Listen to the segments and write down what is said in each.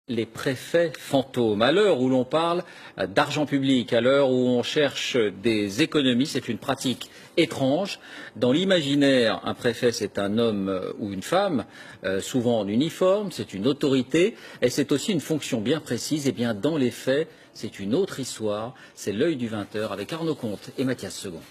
les préfets fantômes. À l'heure où l'on parle d'argent public, à l'heure où on cherche des économies, c'est une pratique étrange. Dans l'imaginaire, un préfet, c'est un homme ou une femme, souvent en uniforme, c'est une autorité, et c'est aussi une fonction bien précise. Et bien, dans les faits, c'est une autre histoire. C'est l'œil du 20h avec Arnaud Comte et Mathias Second.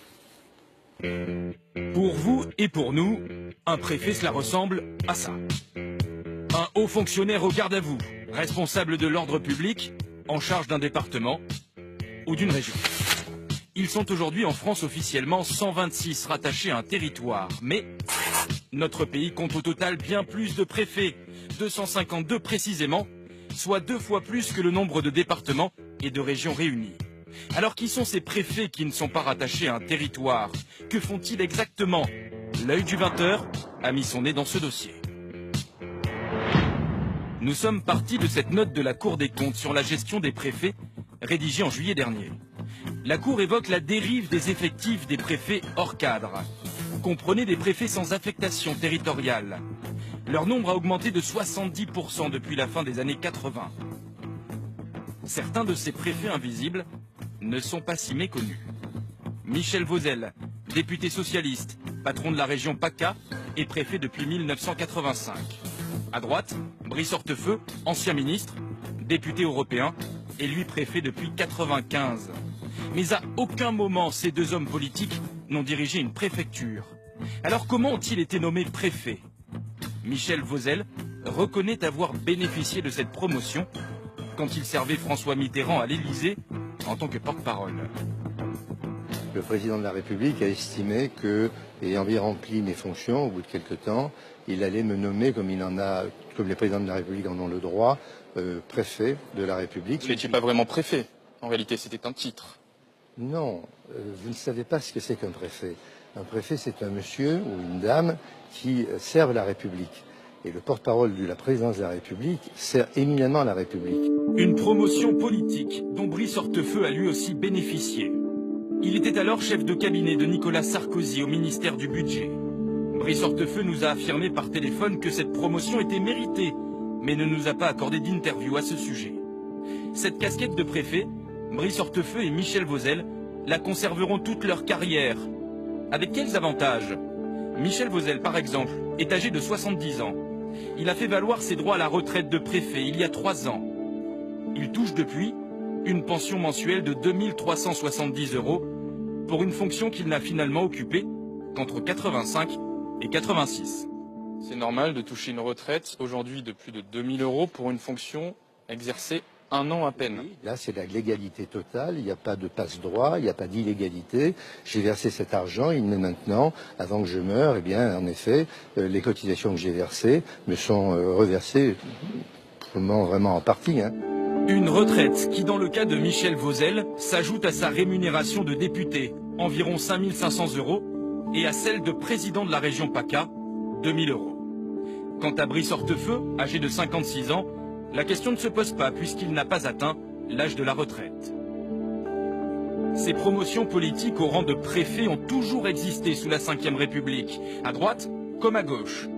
Pour vous et pour nous, un préfet, cela ressemble à ça. Un haut fonctionnaire au garde à vous, responsable de l'ordre public, en charge d'un département ou d'une région. Ils sont aujourd'hui en France officiellement 126 rattachés à un territoire, mais notre pays compte au total bien plus de préfets, 252 précisément, soit 2 fois plus que le nombre de départements et de régions réunis. Alors qui sont ces préfets qui ne sont pas rattachés à un territoire? Que font-ils exactement? L'œil du 20h a mis son nez dans ce dossier. Nous sommes partis de cette note de la Cour des comptes sur la gestion des préfets, rédigée en juillet dernier. La Cour évoque la dérive des effectifs des préfets hors cadre. Comprenez des préfets sans affectation territoriale. Leur nombre a augmenté de 70% depuis la fin des années 80. Certains de ces préfets invisibles ne sont pas si méconnus. Michel Vauzel, député socialiste, patron de la région PACA et préfet depuis 1985. À droite, Brice Hortefeux, ancien ministre, député européen, et lui préfet depuis 1995. Mais à aucun moment ces deux hommes politiques n'ont dirigé une préfecture. Alors comment ont-ils été nommés préfets? Michel Vauzel reconnaît avoir bénéficié de cette promotion quand il servait François Mitterrand à l'Élysée en tant que porte-parole. Le président de la République a estimé que, ayant bien rempli mes fonctions, au bout de quelques temps, il allait me nommer, comme les présidents de la République en ont le droit, préfet de la République. Vous n'étiez pas vraiment préfet. En réalité, c'était un titre. Non, vous ne savez pas ce que c'est qu'un préfet. Un préfet, c'est un monsieur ou une dame qui servent la République. Et le porte-parole de la présidence de la République sert éminemment la République. Une promotion politique dont Brice Hortefeux a lui aussi bénéficié. Il était alors chef de cabinet de Nicolas Sarkozy au ministère du Budget. Brice Hortefeux nous a affirmé par téléphone que cette promotion était méritée, mais ne nous a pas accordé d'interview à ce sujet. Cette casquette de préfet, Brice Hortefeux et Michel Vauzel la conserveront toute leur carrière. Avec quels avantages? Michel Vauzel, par exemple, est âgé de 70 ans. Il a fait valoir ses droits à la retraite de préfet il y a 3 ans. Il touche depuis une pension mensuelle de 2 370 € pour une fonction qu'il n'a finalement occupée qu'entre 85 et 86. C'est normal de toucher une retraite aujourd'hui de plus de 2 000 € pour une fonction exercée 1 an à peine. Oui, là, c'est la légalité totale, il n'y a pas de passe-droit, il n'y a pas d'illégalité. J'ai versé cet argent, il m'est maintenant, avant que je meure, eh bien, en effet, les cotisations que j'ai versées me sont reversées vraiment en partie. Une retraite qui, dans le cas de Michel Vauzel, s'ajoute à sa rémunération de député, environ 5 500 €, et à celle de président de la région PACA, 2 000 €. Quant à Brice Hortefeux, âgé de 56 ans, la question ne se pose pas puisqu'il n'a pas atteint l'âge de la retraite. Ces promotions politiques au rang de préfet ont toujours existé sous la Ve République, à droite comme à gauche.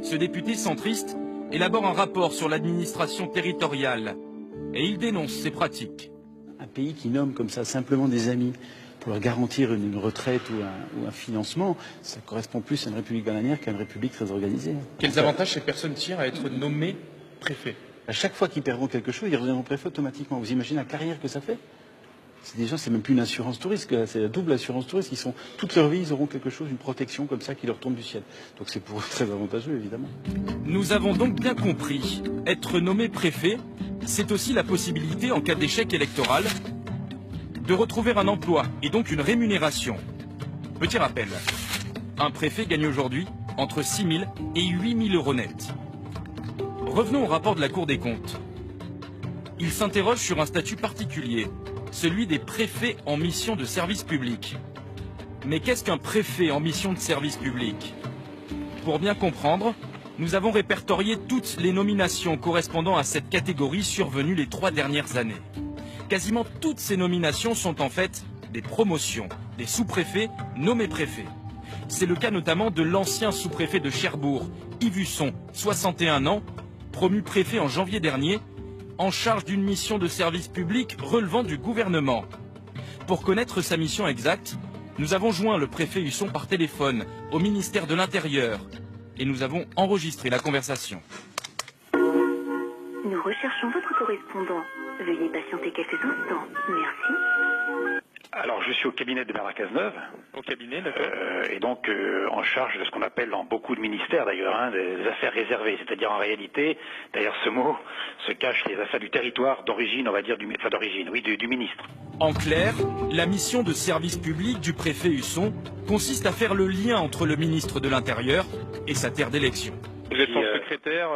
Ce député centriste élabore un rapport sur l'administration territoriale et il dénonce ces pratiques. Un pays qui nomme comme ça simplement des amis pour leur garantir une retraite ou un financement, ça correspond plus à une république bananière qu'à une république très organisée. Quels avantages ces personnes tirent à être nommées préfets? À chaque fois qu'ils perdront quelque chose, ils reviendront préfet automatiquement. Vous imaginez la carrière que ça fait? C'est même plus une assurance touriste, c'est la double assurance touriste. Toute leur vie, ils auront quelque chose, une protection comme ça qui leur tombe du ciel. Donc c'est pour eux très avantageux, évidemment. Nous avons donc bien compris. Être nommé préfet, c'est aussi la possibilité, en cas d'échec électoral, de retrouver un emploi et donc une rémunération. Petit rappel, un préfet gagne aujourd'hui entre 6 000 et 8 000 € net. Revenons au rapport de la Cour des comptes. Il s'interroge sur un statut particulier, celui des préfets en mission de service public. Mais qu'est-ce qu'un préfet en mission de service public? Pour bien comprendre, nous avons répertorié toutes les nominations correspondant à cette catégorie survenues les 3 dernières années. Quasiment toutes ces nominations sont en fait des promotions, des sous-préfets nommés préfets. C'est le cas notamment de l'ancien sous-préfet de Cherbourg, Yves Husson, 61 ans, promu préfet en janvier dernier, en charge d'une mission de service public relevant du gouvernement. Pour connaître sa mission exacte, nous avons joint le préfet Husson par téléphone au ministère de l'Intérieur et nous avons enregistré la conversation. Nous recherchons votre correspondant. Veuillez patienter quelques instants. Merci. Alors, je suis au cabinet de Bernard Cazeneuve. Au cabinet, d'accord. Et donc en charge de ce qu'on appelle dans beaucoup de ministères d'ailleurs, des affaires réservées. C'est-à-dire en réalité, derrière ce mot, se cachent les affaires du territoire d'origine, on va dire, du ministre. En clair, la mission de service public du préfet Husson consiste à faire le lien entre le ministre de l'Intérieur et sa terre d'élection. Vous êtes son secrétaire,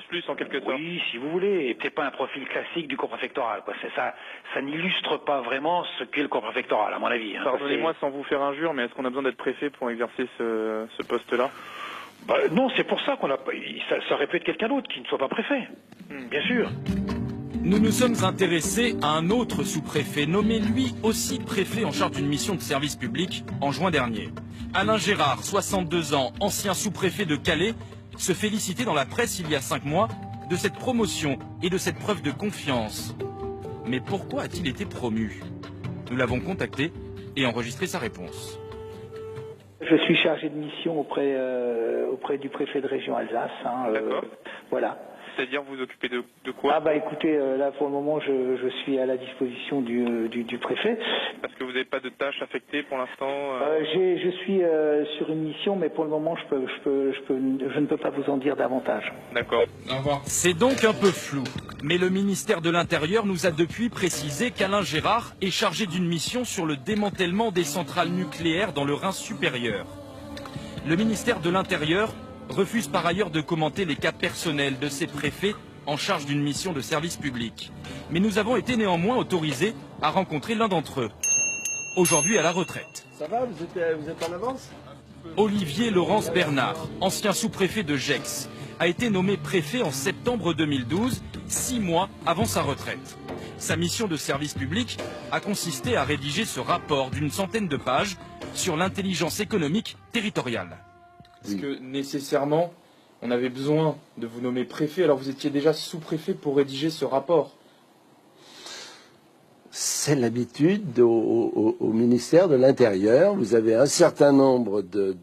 plus en quelque sorte. Oui, si vous voulez, et peut-être pas un profil classique du corps préfectoral, quoi. Ça n'illustre pas vraiment ce qu'est le corps préfectoral, à mon avis. Pardonnez-moi sans vous faire injure, mais est-ce qu'on a besoin d'être préfet pour exercer ce poste-là? Non, c'est pour ça ça aurait pu être quelqu'un d'autre qui ne soit pas préfet, bien sûr. Nous nous sommes intéressés à un autre sous-préfet, nommé lui aussi préfet en charge d'une mission de service public en juin dernier. Alain Gérard, 62 ans, ancien sous-préfet de Calais, se félicitait dans la presse il y a 5 mois de cette promotion et de cette preuve de confiance. Mais pourquoi a-t-il été promu? Nous l'avons contacté et enregistré sa réponse. Je suis chargé de mission auprès du préfet de région Alsace. D'accord. Voilà. C'est-à-dire vous occupez de quoi? Écoutez, là pour le moment je suis à la disposition du préfet. Parce que vous n'avez pas de tâches affectées pour l'instant Je suis sur une mission, mais pour le moment je ne peux pas vous en dire davantage. D'accord. Au revoir. C'est donc un peu flou, mais le ministère de l'Intérieur nous a depuis précisé qu'Alain Gérard est chargé d'une mission sur le démantèlement des centrales nucléaires dans le Rhin supérieur. Le ministère de l'Intérieur refuse par ailleurs de commenter les cas personnels de ces préfets en charge d'une mission de service public. Mais nous avons été néanmoins autorisés à rencontrer l'un d'entre eux, aujourd'hui à la retraite. Ça va, vous êtes en avance? Olivier Laurence Bernard, ancien sous-préfet de Gex, a été nommé préfet en septembre 2012, 6 mois avant sa retraite. Sa mission de service public a consisté à rédiger ce rapport d'une centaine de pages sur l'intelligence économique territoriale. Est-ce que nécessairement on avait besoin de vous nommer préfet alors vous étiez déjà sous-préfet pour rédiger ce rapport? C'est l'habitude au ministère de l'Intérieur. Vous avez un certain nombre de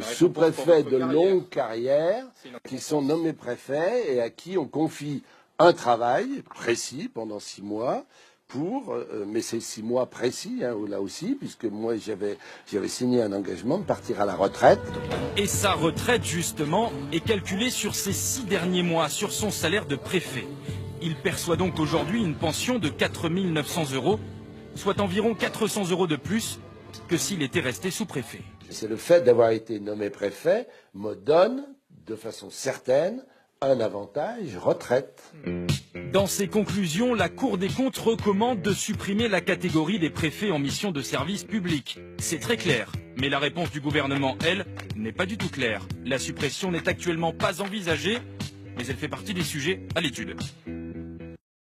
sous-préfets de longue carrière qui sont nommés préfets et à qui on confie un travail précis pendant 6 mois. Mais c'est 6 mois précis, là aussi, puisque moi j'avais signé un engagement de partir à la retraite. Et sa retraite, justement, est calculée sur ces 6 derniers mois, sur son salaire de préfet. Il perçoit donc aujourd'hui une pension de 4 900 €, soit environ 400 € de plus que s'il était resté sous-préfet. C'est le fait d'avoir été nommé préfet me donne, de façon certaine, un avantage retraite. Dans ses conclusions, la Cour des comptes recommande de supprimer la catégorie des préfets en mission de service public. C'est très clair, mais la réponse du gouvernement, elle, n'est pas du tout claire. La suppression n'est actuellement pas envisagée, mais elle fait partie des sujets à l'étude.